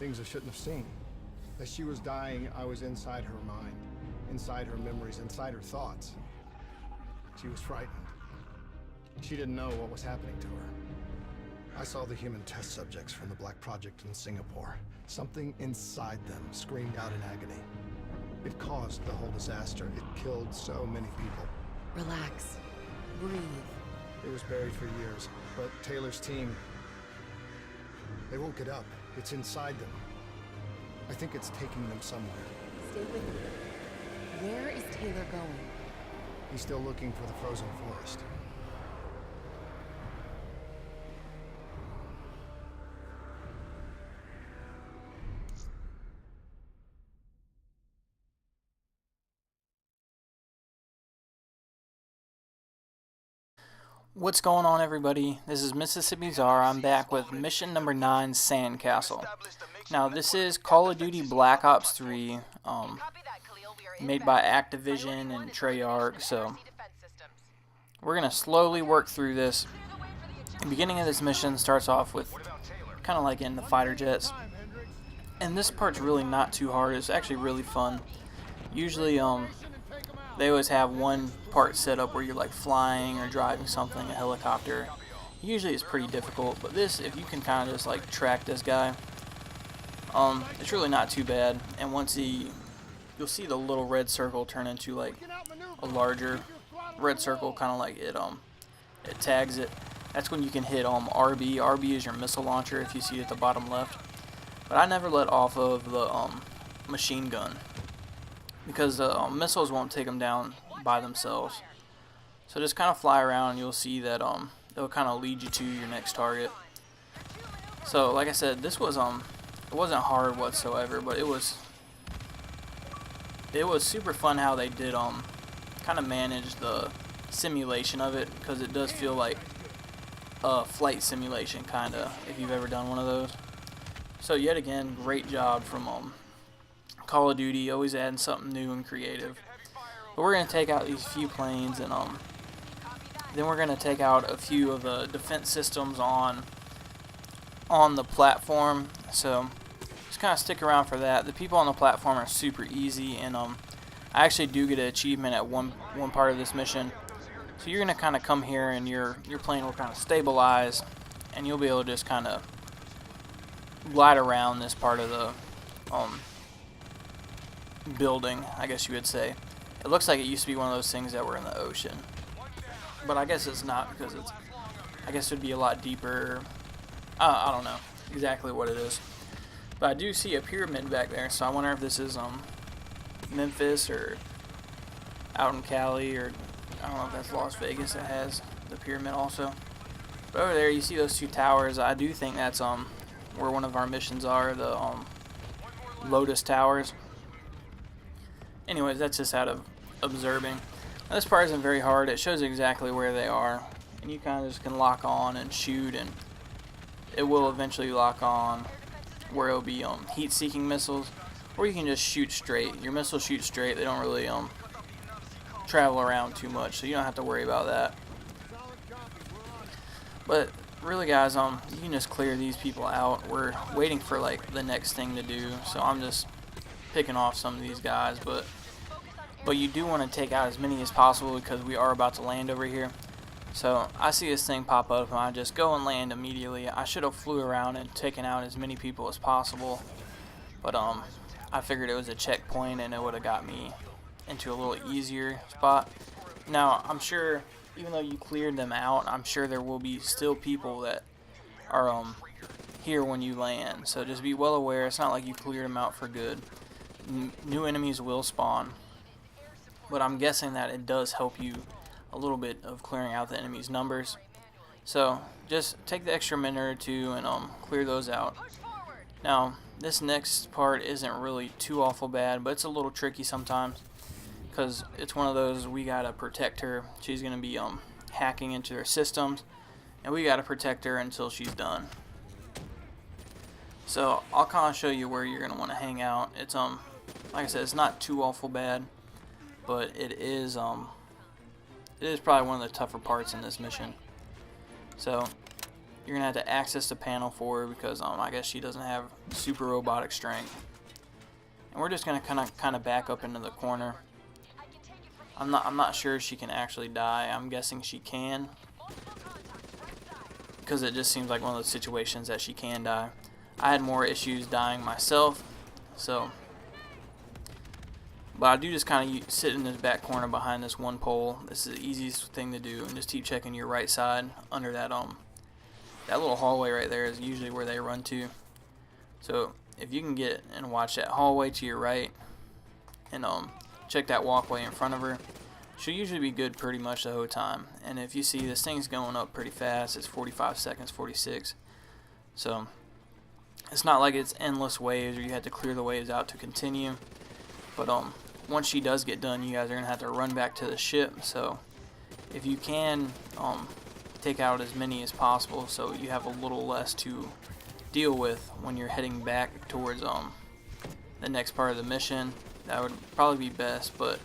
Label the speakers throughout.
Speaker 1: things I shouldn't have seen. As she was dying, I was inside her mind, inside her memories, inside her thoughts. She was frightened. She didn't know what was happening to her. I saw the human test subjects from the Black Project in Singapore. Something inside them screamed out in agony. It caused the whole disaster. It killed so many people.
Speaker 2: Relax. Breathe.
Speaker 1: It was buried for years, but Taylor's team, they won't get up. It's inside them. I think it's taking them somewhere.
Speaker 2: Stay with me. Where is Taylor going?
Speaker 1: He's still looking for the frozen forest.
Speaker 3: What's going on, everybody? This is Mississippi Czar. I'm back with mission number 9, Sandcastle. Now, this is Call of Duty Black Ops 3, made by Activision and Treyarch, so we're going to slowly work through this. The beginning of this mission starts off with kind of like in the fighter jets, and this part's really not too hard. It's actually really fun. Usually, they always have one part set up where you're like flying or driving something, a helicopter. Usually it's pretty difficult, but this, if you can kind of just like track this guy, it's really not too bad. And once you'll see the little red circle turn into like a larger red circle, kind of like it tags it. That's when you can hit RB. RB is your missile launcher, if you see it at the bottom left. But I never let off of the machine gun, because the missiles won't take them down by themselves. So just kind of fly around and you'll see that it'll kind of lead you to your next target. So like I said, this was it wasn't hard whatsoever, but it was super fun how they did kind of manage the simulation of it, because it does feel like a flight simulation kind of, if you've ever done one of those. So yet again, great job from Call of Duty, always adding something new and creative. But we're going to take out these few planes, and then we're going to take out a few of the defense systems on the platform. So just kind of stick around for that. The people on the platform are super easy, and I actually do get an achievement at one part of this mission. So you're going to kind of come here, and your plane will kind of stabilize, and you'll be able to just kind of glide around this part of the building, I guess you would say. It looks like it used to be one of those things that were in the ocean, but I guess it's not, because I guess it would be a lot deeper. I don't know exactly what it is, but I do see a pyramid back there, so I wonder if this is Memphis or out in Cali, or I don't know if that's Las Vegas that has the pyramid also. But over there you see those two towers. I do think that's where one of our missions are, the Lotus Towers. Anyways, that's just out of observing. Now, this part isn't very hard. It shows exactly where they are, and you kind of just can lock on and shoot, and it will eventually lock on where it'll be heat-seeking missiles, or you can just shoot straight. Your missiles shoot straight. They don't really travel around too much, so you don't have to worry about that. But really, guys, you can just clear these people out. We're waiting for like the next thing to do, so I'm just picking off some of these guys, but you do want to take out as many as possible, because we are about to land over here. So I see this thing pop up, and I just go and land immediately. I should have flew around and taken out as many people as possible, but I figured it was a checkpoint and it would have got me into a little easier spot. Now, I'm sure, even though you cleared them out, I'm sure there will be still people that are here when you land, so just be well aware. It's not like you cleared them out for good. New enemies will spawn, but I'm guessing that it does help you a little bit of clearing out the enemy's numbers. So just take the extra minute or two and clear those out. Now, this next part isn't really too awful bad, but it's a little tricky sometimes, because it's one of those, we gotta protect her. She's gonna be hacking into their systems, and we gotta protect her until she's done. So I'll kind of show you where you're gonna want to hang out. It's like I said, it's not too awful bad, but it is probably one of the tougher parts in this mission. So you're gonna have to access the panel for her because I guess she doesn't have super robotic strength. And we're just gonna kind of back up into the corner. I'm not sure if she can actually die. I'm guessing she can, because it just seems like one of those situations that she can die. I had more issues dying myself, so. But I do just kind of sit in this back corner behind this one pole. This is the easiest thing to do, and just keep checking your right side under that that little hallway right there is usually where they run to. So if you can get and watch that hallway to your right, and check that walkway in front of her, she'll usually be good pretty much the whole time. And if you see this thing's going up pretty fast, it's 45 seconds, 46. So it's not like it's endless waves or you have to clear the waves out to continue. But once she does get done, you guys are gonna have to run back to the ship. So if you can take out as many as possible, so you have a little less to deal with when you're heading back towards the next part of the mission, that would probably be best. But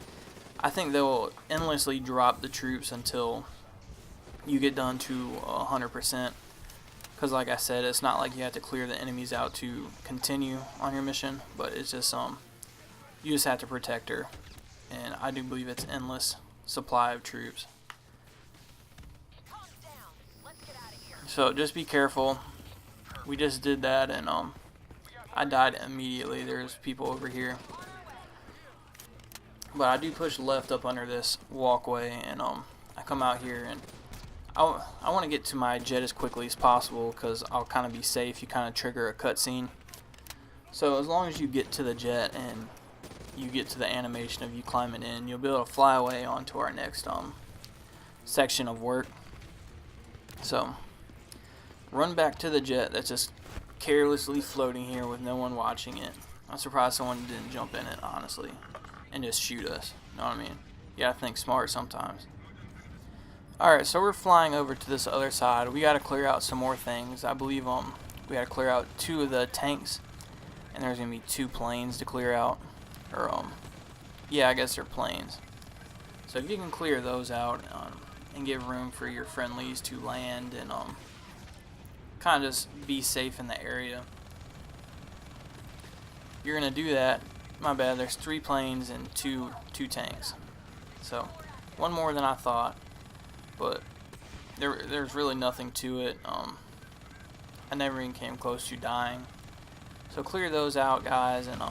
Speaker 3: I think they'll endlessly drop the troops until you get done to 100%. Because like I said, it's not like you have to clear the enemies out to continue on your mission, but it's just you just have to protect her, and I do believe it's endless supply of troops. So just be careful. We just did that, and I died immediately. There's people over here, but I do push left up under this walkway, and I come out here, and I want to get to my jet as quickly as possible because I'll kind of be safe. You kind of trigger a cutscene, so as long as you get to the jet and you get to the animation of you climbing in, you'll be able to fly away onto our next section of work. So run back to the jet that's just carelessly floating here with no one watching it. I'm surprised someone didn't jump in it, honestly, and just shoot us. You know what I mean? You gotta think smart sometimes. Alright, so we're flying over to this other side. We gotta clear out some more things. I believe we gotta clear out 2 of the tanks, and there's gonna be 2 planes to clear out. Or yeah, I guess they're planes. So if you can clear those out and give room for your friendlies to land and kind of just be safe in the area, you're gonna do that. My bad, there's 3 planes and two tanks, so one more than I thought, but there's really nothing to it. I never even came close to dying. So clear those out, guys, and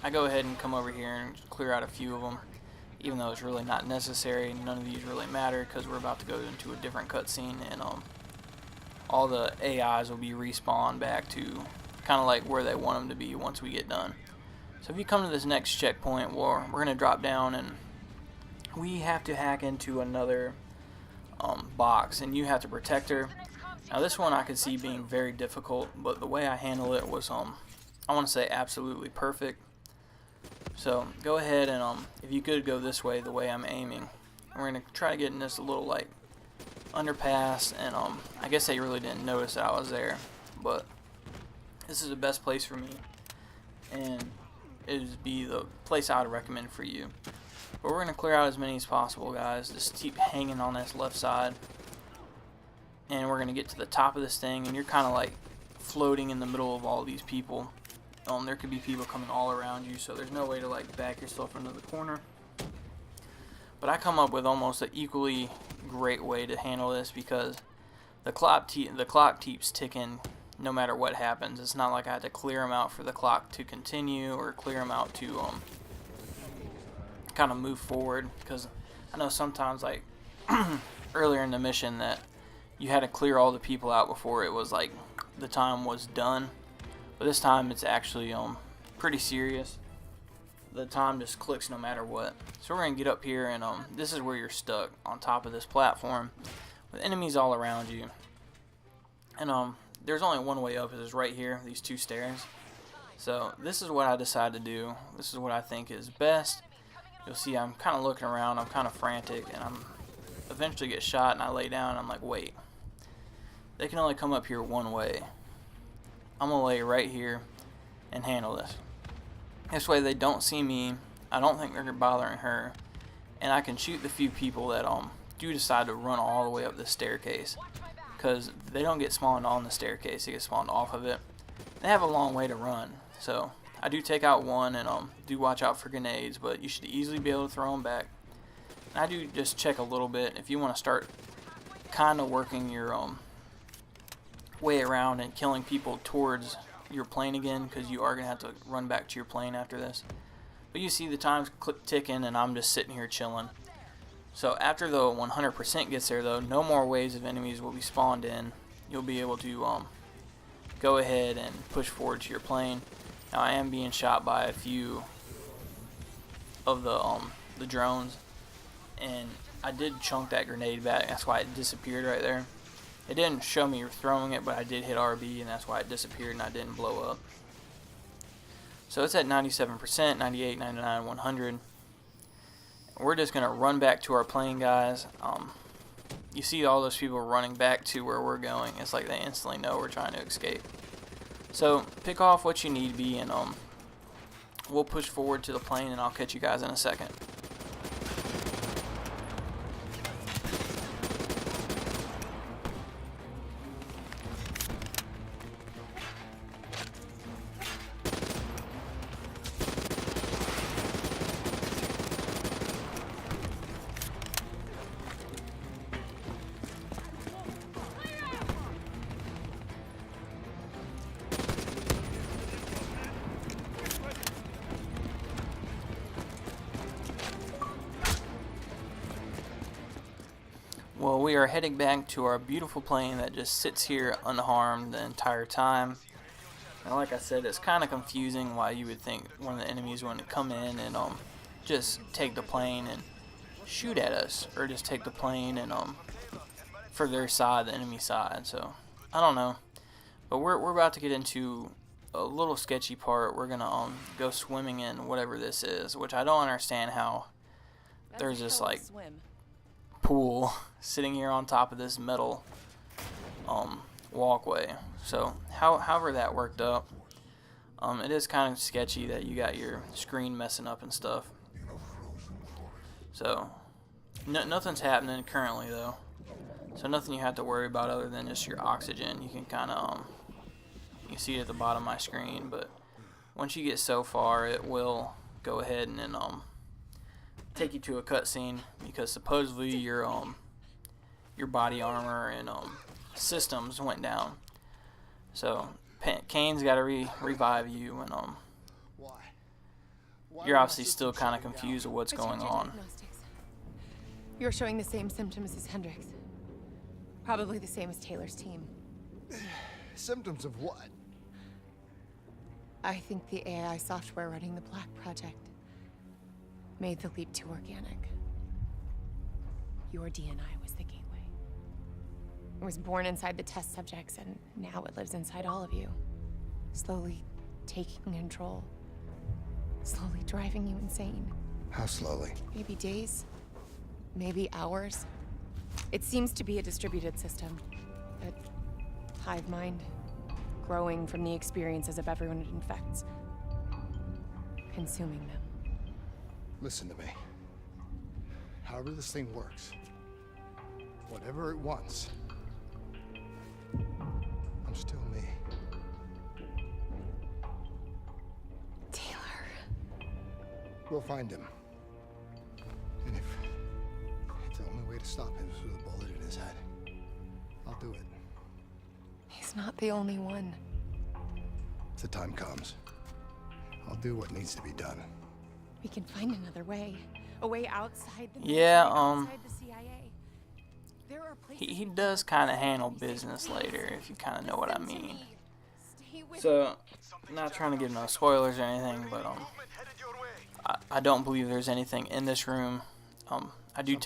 Speaker 3: I go ahead and come over here and clear out a few of them, even though it's really not necessary. None of these really matter because we're about to go into a different cutscene, and all the AIs will be respawned back to kind of like where they want them to be once we get done. So if you come to this next checkpoint, we're going to drop down, and we have to hack into another box, and you have to protect her. Now this one I could see being very difficult, but the way I handle it was I want to say absolutely perfect. So go ahead and if you could go this way, the way I'm aiming, we're gonna try to get in this little like underpass, and I guess they really didn't notice that I was there, but this is the best place for me, and it would be the place I would recommend for you. But we're gonna clear out as many as possible, guys. Just keep hanging on this left side, and we're gonna get to the top of this thing, and you're kind of like floating in the middle of all these people. There could be people coming all around you, so there's no way to like back yourself into the corner. But I come up with almost an equally great way to handle this, because the clock keeps ticking no matter what happens. It's not like I had to clear them out for the clock to continue or clear them out to kind of move forward, because I know sometimes like earlier in the mission that you had to clear all the people out before it was like the time was done. But this time it's actually pretty serious. The time just clicks no matter what. So we're gonna get up here, and this is where you're stuck on top of this platform with enemies all around you. And there's only one way up. It is right here, these 2 stairs. So this is what I decided to do. This is what I think is best. You'll see I'm kind of looking around. I'm kind of frantic, and I'm eventually get shot, and I lay down, and I'm like, wait, they can only come up here one way. I'm gonna lay right here and handle this. This way they don't see me. I don't think they're bothering her, and I can shoot the few people that do decide to run all the way up this staircase, because they don't get spawned on the staircase, they get spawned off of it. They have a long way to run, so I do take out one, and do watch out for grenades, but you should easily be able to throw them back. And I do just check a little bit if you want to start kind of working your way around and killing people towards your plane again, because you are going to have to run back to your plane after this. But you see the time's ticking, and I'm just sitting here chilling. So after the 100% gets there, though, no more waves of enemies will be spawned in. You'll be able to go ahead and push forward to your plane. Now I am being shot by a few of the drones, and I did chunk that grenade back. That's why it disappeared right there. It didn't show me throwing it, but I did hit RB, and that's why it disappeared and I didn't blow up. So it's at 97%, 98, 99, 100. We're just going to run back to our plane, guys. You see all those people running back to where we're going. It's like they instantly know we're trying to escape. So pick off what you need to be, and we'll push forward to the plane, and I'll catch you guys in a second. Well, we are heading back to our beautiful plane that just sits here unharmed the entire time. And like I said, it's kind of confusing why you would think one of the enemies would come in and just take the plane and shoot at us, or just take the plane and for their side, the enemy side. So I don't know, but we're about to get into a little sketchy part. We're gonna go swimming in whatever this is, which I don't understand how there's this like pool sitting here on top of this metal walkway. So however that worked up, it is kind of sketchy that you got your screen messing up and stuff. So nothing's happening currently though, so nothing you have to worry about other than just your oxygen. You can kind of you can see it at the bottom of my screen, but once you get so far, it will go ahead and then take you to a cutscene, because supposedly your body armor and systems went down. So Kane's got to revive you, and you're obviously still kind of confused with what's going on.
Speaker 2: You're showing the same symptoms as Hendrix. Probably the same as Taylor's team.
Speaker 1: Symptoms of what?
Speaker 2: I think the AI software running the Black Project made the leap to organic. Your DNI was the gateway. It was born inside the test subjects, and now it lives inside all of you. Slowly taking control. Slowly driving you insane.
Speaker 1: How slowly?
Speaker 2: Maybe days. Maybe hours. It seems to be a distributed system. A hive mind. Growing from the experiences of everyone it infects. Consuming them.
Speaker 1: Listen to me. However this thing works, whatever it wants, I'm still me.
Speaker 2: Taylor.
Speaker 1: We'll find him. And if the only way to stop him is with a bullet in his head, I'll do it.
Speaker 2: He's not the only one.
Speaker 1: If the time comes, I'll do what needs to be done.
Speaker 2: We can find another way. A way outside the
Speaker 3: outside
Speaker 2: the CIA. There are
Speaker 3: He does kind of handle business later, if you kind of know what I mean. So, not trying to give no spoilers or anything, but I don't believe there's anything in this room. I do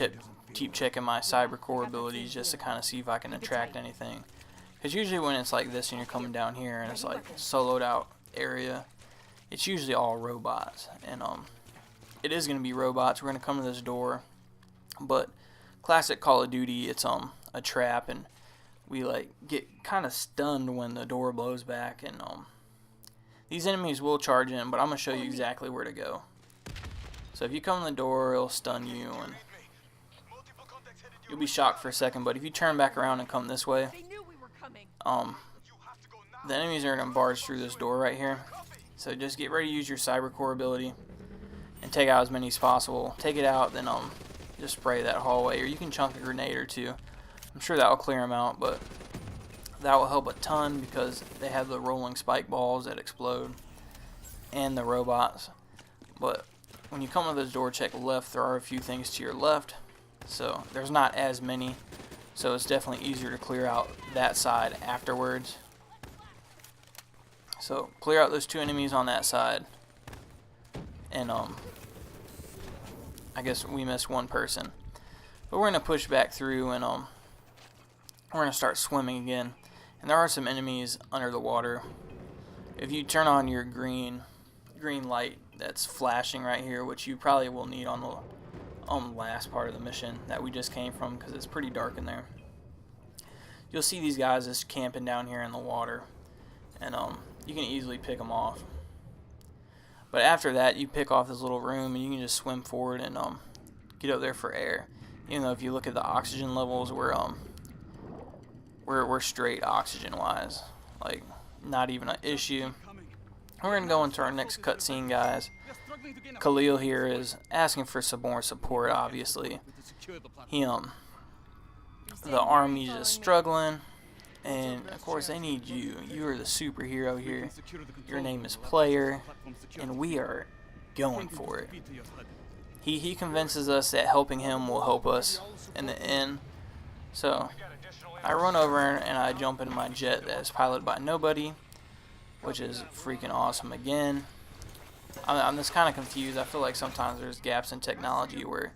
Speaker 3: keep checking my cyber core abilities just to kind of see if I can attract anything. Because usually when it's like this and you're coming down here and it's like soloed out area, it's usually all robots. And it is going to be robots. We're going to come to this door, but classic Call of Duty, it's a trap, and we like get kind of stunned when the door blows back, and these enemies will charge in, but I'm going to show you exactly where to go. So if you come in the door, it'll stun you, and you'll be shocked for a second, but if you turn back around and come this way, the enemies are going to barge through this door right here. So just get ready to use your cyber core ability and take out as many as possible. Take it out, then just spray that hallway, or you can chunk a grenade or two. I'm sure that will clear them out, but that will help a ton because they have the rolling spike balls that explode and the robots. But when you come to this door, check left. There are a few things to your left, so there's not as many, so it's definitely easier to clear out that side afterwards. So clear out those two enemies on that side, and I guess we missed one person, but we're gonna push back through, and we're gonna start swimming again. And there are some enemies under the water. If you turn on your green light that's flashing right here, which you probably will need on the last part of the mission that we just came from, because it's pretty dark in there, you'll see these guys just camping down here in the water, and you can easily pick them off. But after that, you pick off this little room and you can just swim forward and get up there for air. Even though if you look at the oxygen levels, we're straight oxygen wise, like not even an issue. We're gonna go into our next cutscene, guys. Khalil here is asking for some more support. Obviously, the army's just struggling. And of course they need you. You are the superhero here. Your name is Player, and we are going for it. He convinces us that helping him will help us in the end. So I run over and I jump into my jet that is piloted by nobody, which is freaking awesome again. I'm just kind of confused. I feel like sometimes there's gaps in technology where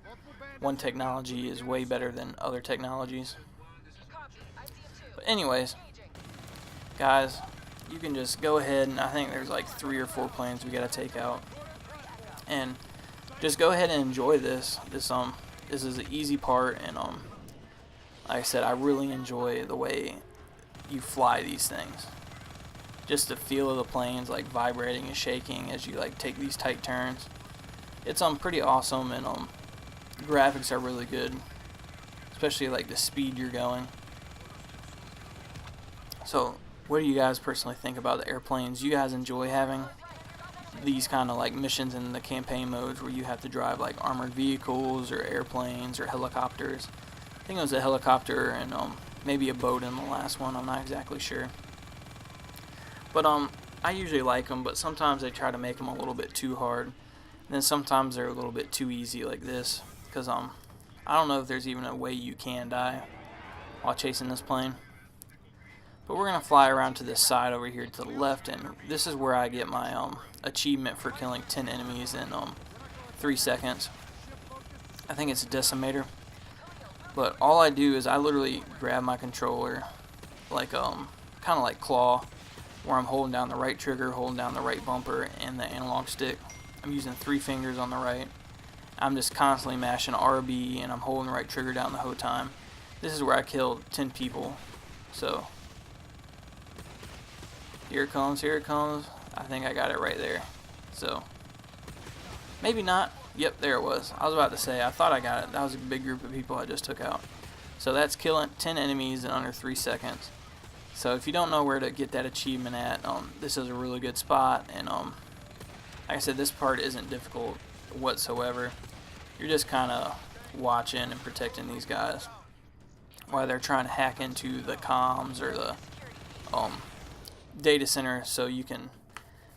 Speaker 3: one technology is way better than other technologies. But anyways, guys, you can just go ahead, and I think there's like 3 or 4 planes we gotta take out, and just go ahead and enjoy this. This is the easy part, and like I said, I really enjoy the way you fly these things. Just the feel of the planes like vibrating and shaking as you like take these tight turns. It's pretty awesome, and graphics are really good, especially like the speed you're going. So, what do you guys personally think about the airplanes? You guys enjoy having these kind of like missions in the campaign modes where you have to drive like armored vehicles or airplanes or helicopters? I think it was a helicopter and maybe a boat in the last one. I'm not exactly sure. But I usually like them, but sometimes they try to make them a little bit too hard. And then sometimes they're a little bit too easy like this, because I don't know if there's even a way you can die while chasing this plane. But we're going to fly around to this side over here to the left, and this is where I get my achievement for killing 10 enemies in 3 seconds. I think it's a decimator. But all I do is I literally grab my controller, like kind of like claw, where I'm holding down the right trigger, holding down the right bumper, and the analog stick. I'm using 3 fingers on the right. I'm just constantly mashing RB, and I'm holding the right trigger down the whole time. This is where I killed 10 people. So here it comes, here it comes. I think I got it right there. So, maybe not. Yep, there it was. I was about to say, I thought I got it. That was a big group of people I just took out. So that's killing 10 enemies in under 3 seconds. So if you don't know where to get that achievement at, this is a really good spot. And like I said, this part isn't difficult whatsoever. You're just kind of watching and protecting these guys while they're trying to hack into the comms or the data center, so you can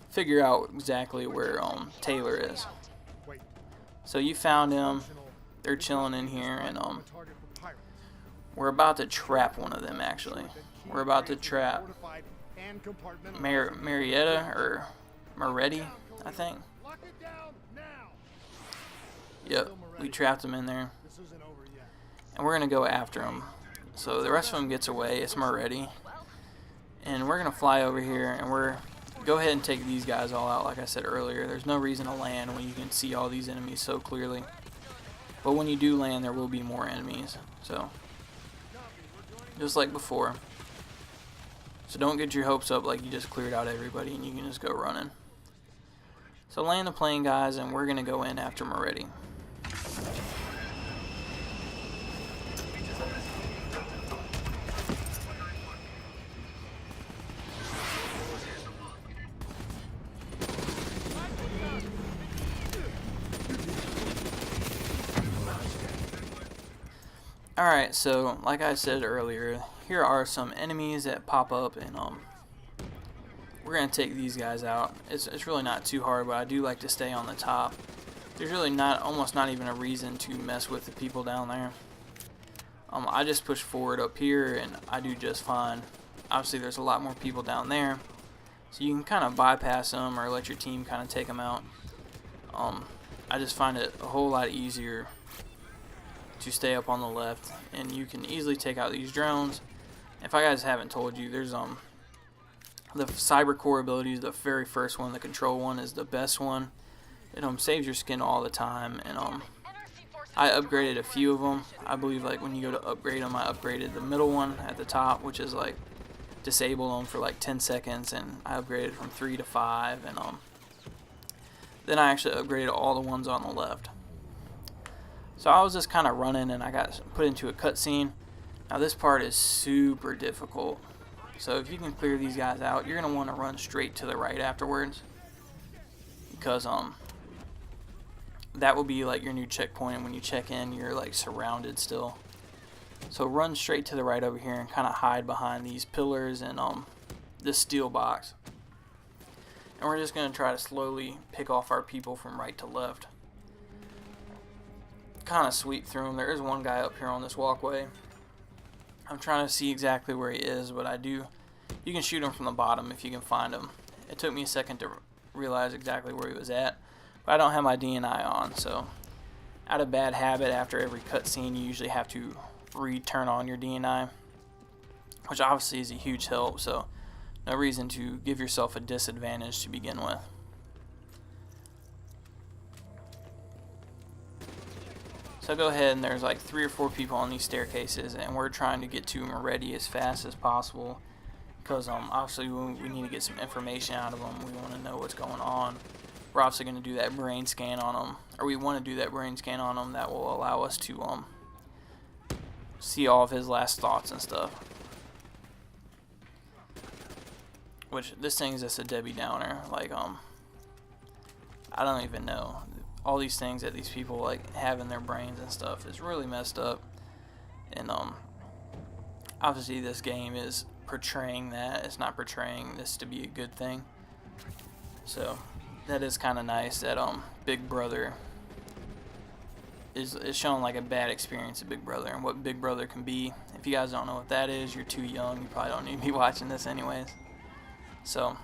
Speaker 3: figure out exactly where Taylor is. So you found him. They're chilling in here, and we're about to trap one of them. Actually, we're about to trap Marietta or Moretti, I think. Yep, we trapped him in there, and we're gonna go after him. So the rest of them gets away. It's Moretti. And we're going to fly over here, and go ahead and take these guys all out. Like I said earlier, there's no reason to land when you can see all these enemies so clearly. But when you do land, there will be more enemies. So, just like before. So don't get your hopes up like you just cleared out everybody and you can just go running. So land the plane, guys, and we're going to go in after Moretti. Alright, so like I said earlier, here are some enemies that pop up, and we're going to take these guys out. It's really not too hard, but I do like to stay on the top. There's really almost not even a reason to mess with the people down there. I just push forward up here and I do just fine. Obviously there's a lot more people down there, so you can kind of bypass them or let your team kind of take them out. I just find it a whole lot easier to stay up on the left, and you can easily take out these drones. If I guys haven't told you, there's the cyber core abilities. The very first one, the control one, is the best one. It saves your skin all the time, and I upgraded a few of them. I believe like when you go to upgrade them, I upgraded the middle one at the top, which is like disable them for like 10 seconds, and I upgraded from 3 to 5, and then I actually upgraded all the ones on the left. So I was just kind of running, and I got put into a cutscene. Now this part is super difficult. So if you can clear these guys out, you're gonna want to run straight to the right afterwards, because that will be like your new checkpoint, and when you check in, you're like surrounded still. So run straight to the right over here and kind of hide behind these pillars and this steel box. And we're just gonna try to slowly pick off our people from right to left. Kind of sweep through them. There is one guy up here on this walkway. I'm trying to see exactly where he is, but you can shoot him from the bottom if you can find him. It took me a second to realize exactly where he was at, but I don't have my DNI on, so out of bad habit, after every cutscene you usually have to return on your DNI, which obviously is a huge help, so no reason to give yourself a disadvantage to begin with. So go ahead, and there's like 3 or 4 people on these staircases, and we're trying to get to Moretti as fast as possible, because obviously we need to get some information out of them. We want to know what's going on. We're obviously going to do that brain scan on them, or we want to do that brain scan on them. That will allow us to see all of his last thoughts and stuff. Which this thing is just a Debbie Downer. Like I don't even know. All these things that these people like have in their brains and stuff is really messed up, and obviously this game is portraying that. It's not portraying this to be a good thing, so that is kind of nice that Big Brother is showing like a bad experience of Big Brother and what Big Brother can be. If you guys don't know what that is, you're too young. You probably don't need to be watching this anyways. So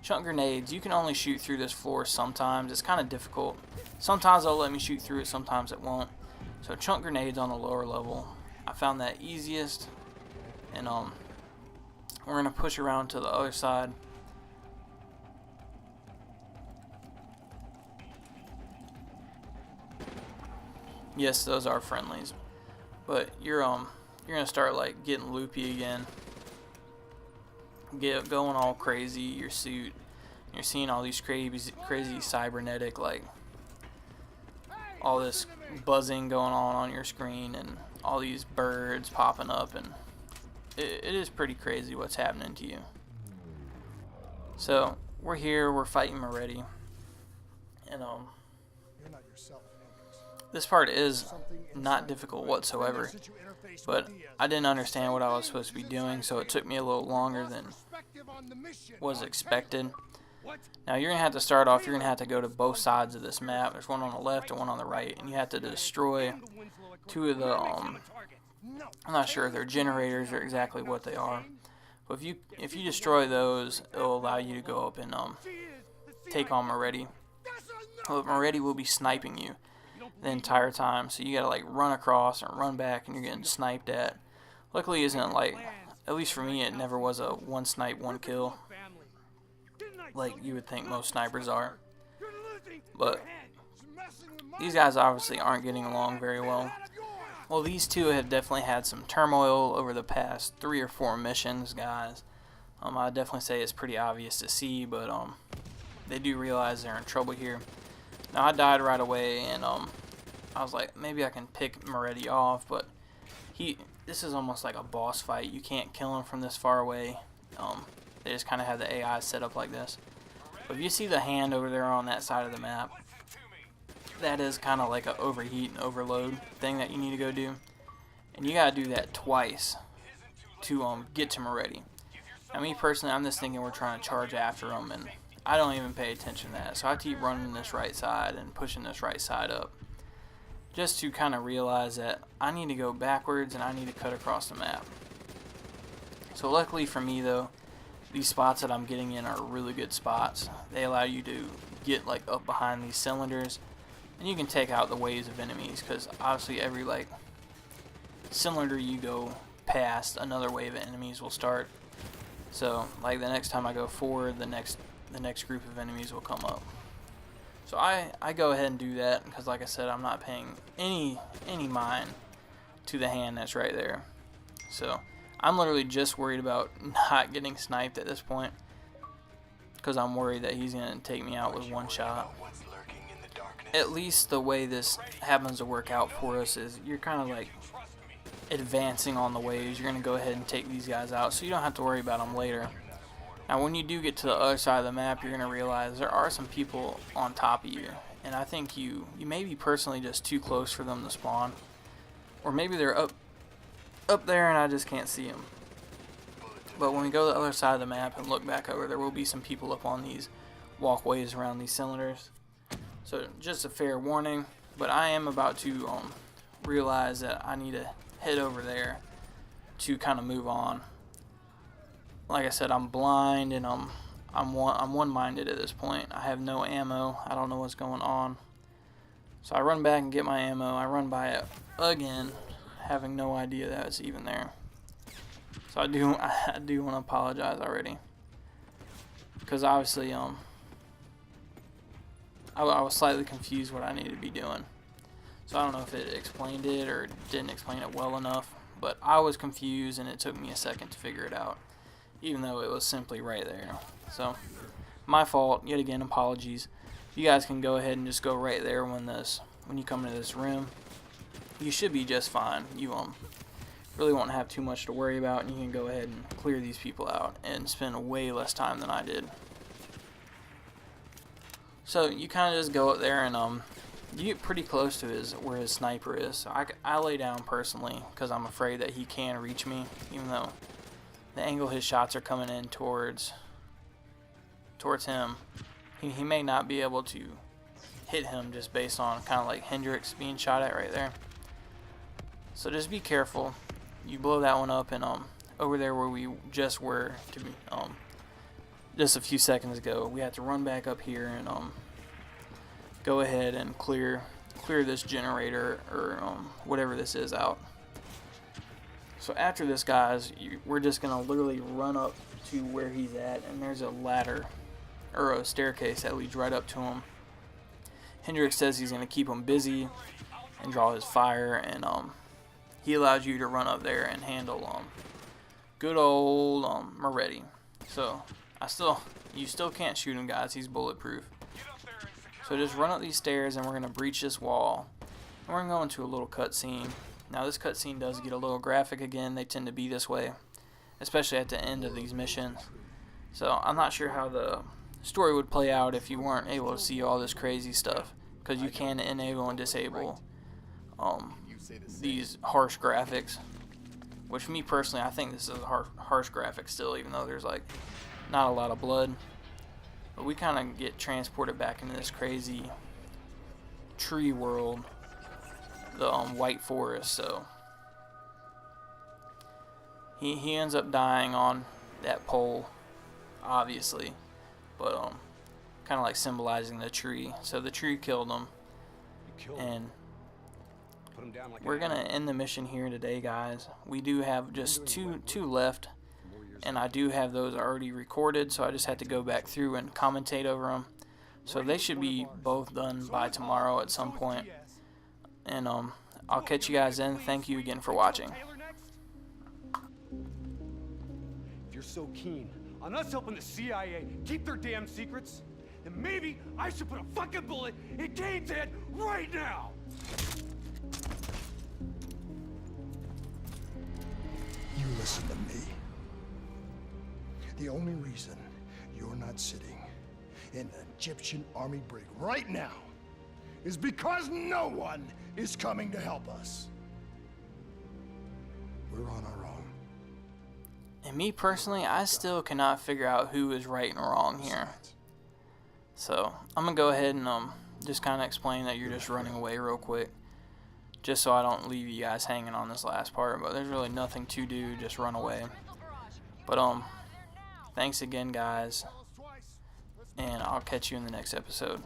Speaker 3: chunk grenades, you can only shoot through this floor sometimes. It's kind of difficult. Sometimes they'll let me shoot through it, sometimes it won't. So chunk grenades on the lower level, I found that easiest. And we're going to push around to the other side. Yes, those are friendlies. But you're going to start like getting loopy again. Going all crazy, your suit. You're seeing all these crazy cybernetic, like all this buzzing going on your screen, and all these birds popping up, and it is pretty crazy what's happening to you. So we're here, we're fighting Moretti, and this part is not difficult whatsoever, but I didn't understand what I was supposed to be doing, so it took me a little longer than was expected. Now you're going to have to start off, you're going to have to go to both sides of this map. There's one on the left and one on the right, and you have to destroy 2 of the, I'm not sure if they're generators or exactly what they are, but if you destroy those, it'll allow you to go up and take on Moretti. But Moretti will be sniping you the entire time, so you gotta like run across and run back, and you're getting sniped at. Luckily, isn't like, at least for me, it never was a one snipe, one kill like you would think most snipers are. But these guys obviously aren't getting along very well. Well, these two have definitely had some turmoil over the past 3 or 4 missions, guys. I definitely say it's pretty obvious to see, but they do realize they're in trouble here. Now I died right away, and I was like, maybe I can pick Moretti off, but this is almost like a boss fight. You can't kill him from this far away. They just kind of have the AI set up like this. But if you see the hand over there on that side of the map, that is kind of like an overheat and overload thing that you need to go do. And you gotta do that twice to get to Moretti. Now me personally, I'm just thinking we're trying to charge after them, and I don't even pay attention to that. So I keep running this right side and pushing this right side up, just to kind of realize that I need to go backwards and I need to cut across the map. So luckily for me though, these spots that I'm getting in are really good spots. They allow you to get like up behind these cylinders, and you can take out the waves of enemies, because obviously every like cylinder you go past, another wave of enemies will start. So like the next time I go forward, the next group of enemies will come up. So I go ahead and do that, because like I said, I'm not paying any mind to the hand that's right there. So I'm literally just worried about not getting sniped at this point, because I'm worried that he's going to take me out with one shot. At least the way this happens to work out for us is you're kind of like advancing on the waves. You're going to go ahead and take these guys out, so you don't have to worry about them later. Now when you do get to the other side of the map, you're going to realize there are some people on top of you, and I think you may be personally just too close for them to spawn, or maybe they're up there and I just can't see them. But when we go to the other side of the map and look back over, there will be some people up on these walkways around these cylinders. So just a fair warning, but I am about to realize that I need to head over there to kind of move on. Like I said, I'm blind and I'm one-minded at this point. I have no ammo. I don't know what's going on. So I run back and get my ammo. I run by it again, having no idea that it's even there. So I do want to apologize already, because obviously I was slightly confused what I needed to be doing. So I don't know if it explained it or didn't explain it well enough, but I was confused and it took me a second to figure it out, even though it was simply right there. So my fault, yet again, apologies. You guys can go ahead and just go right there when you come into this room. You should be just fine. You really won't have too much to worry about, and you can go ahead and clear these people out and spend way less time than I did. So you kind of just go up there and you get pretty close to where his sniper is. So I lay down personally, because I'm afraid that he can reach me, even though the angle his shots are coming in towards him. He may not be able to hit him just based on kind of like Hendrix being shot at right there. So just be careful. You blow that one up, and over there where we just were to be just a few seconds ago, we have to run back up here and go ahead and clear this generator or whatever this is out. So after this, guys, we're just gonna literally run up to where he's at, and there's a ladder or a staircase that leads right up to him. Hendrix says he's gonna keep him busy and draw his fire, and he allows you to run up there and handle good old Moretti. So you still can't shoot him, guys. He's bulletproof. So just run up these stairs, and we're gonna breach this wall, and we're gonna go into a little cutscene. Now this cutscene does get a little graphic again. They tend to be this way, especially at the end of these missions. So I'm not sure how the story would play out if you weren't able to see all this crazy stuff, because you can enable and disable these harsh graphics, which me personally, I think this is a harsh graphic still, even though there's like not a lot of blood. But we kind of get transported back into this crazy tree world, the white forest. So he ends up dying on that pole, obviously, but kind of like symbolizing the tree. So the tree killed him, and we're gonna end the mission here today, guys. We do have just two left, and I do have those already recorded, so I just had to go back through and commentate over them. So they should be both done by tomorrow at some point. And I'll catch you guys then. Thank you again for watching.
Speaker 4: If you're so keen on us helping the CIA keep their damn secrets, then maybe I should put a fucking bullet in Kane's head right now!
Speaker 5: You listen to me. The only reason you're not sitting in an Egyptian army brig right now is because no one is coming to help us. we're on our own.
Speaker 3: And me personally, I still cannot figure out who is right and wrong here. So I'm gonna go ahead and just kind of explain that you're just running away real quick, just so I don't leave you guys hanging on this last part. But there's really nothing to do, just run away. But thanks again, guys, and I'll catch you in the next episode.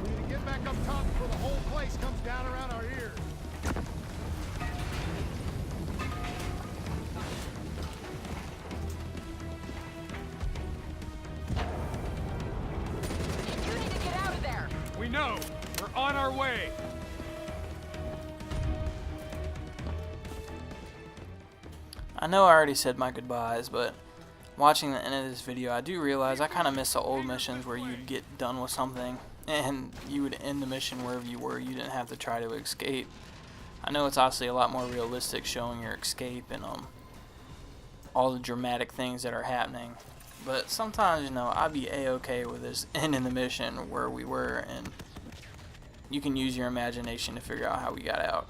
Speaker 1: We need to get back up top before the whole place comes down around our ears.
Speaker 6: You need to get out of there!
Speaker 4: We know. We're on our way.
Speaker 3: I know I already said my goodbyes, but watching the end of this video, I do realize I kind of miss the old missions where you'd get done with something and you would end the mission wherever you were. You didn't have to try to escape. I know it's obviously a lot more realistic showing your escape and all the dramatic things that are happening. But sometimes, you know, I'd be a-okay with this ending the mission where we were, and you can use your imagination to figure out how we got out.